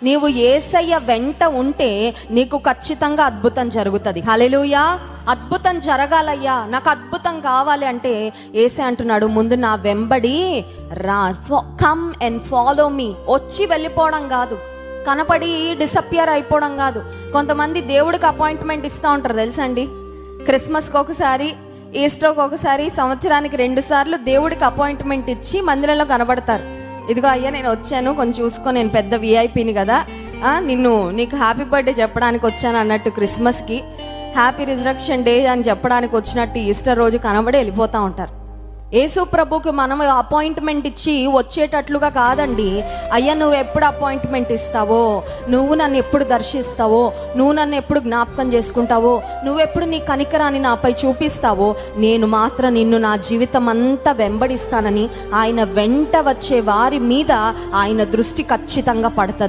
నీవు యేసయ్య వెంట ఉంటే నీకు ఖచ్చితంగా అద్భుతం జరుగుతుంది. హల్లెలూయా. అద్భుతం జరగాలయ్యా, నాకు అద్భుతం కావాలి అంటే యేసే అంటున్నాడు, ముందు నా వెంబడి రా, కమ్ అండ్ ఫాలో మీ. వచ్చి వెళ్ళిపోవడం కాదు, కనపడి డిసపియర్ అయిపోవడం కాదు. కొంతమంది దేవుడికి అపాయింట్మెంట్ ఇస్తూ ఉంటారు తెలుసండి. క్రిస్మస్కి ఒకసారి, ఈస్టర్కి ఒకసారి, సంవత్సరానికి 2 సార్లు దేవుడికి అపాయింట్మెంట్ ఇచ్చి మందిరంలో కనబడతారు. ఇదిగో అయ్యా నేను వచ్చాను, కొంచెం చూసుకో, నేను పెద్ద విఐపిని కదా, నీకు హ్యాపీ బర్త్డే చెప్పడానికి వచ్చాను అన్నట్టు క్రిస్మస్కి, హ్యాపీ రిజరక్షన్ డే అని చెప్పడానికి వచ్చినట్టు ఈస్టర్ రోజు కనబడి వెళ్ళిపోతూ ఉంటారు. యేసు ప్రభుకి మనం అపాయింట్మెంట్ ఇచ్చి వచ్చేటట్లుగా కాదండి. అయ్యా నువ్వు ఎప్పుడు అపాయింట్మెంట్ ఇస్తావో, నువ్వు నన్ను ఎప్పుడు దర్శిస్తావో, నువ్వు నన్ను ఎప్పుడు జ్ఞాపకం చేసుకుంటావో, నువ్వెప్పుడు నీ కనికరాన్ని నాపై చూపిస్తావో, నేను మాత్రం నిన్ను నా జీవితం అంతా వెంబడిస్తానని ఆయన వెంట వచ్చే వారి మీద ఆయన దృష్టి ఖచ్చితంగా పడుతుంది.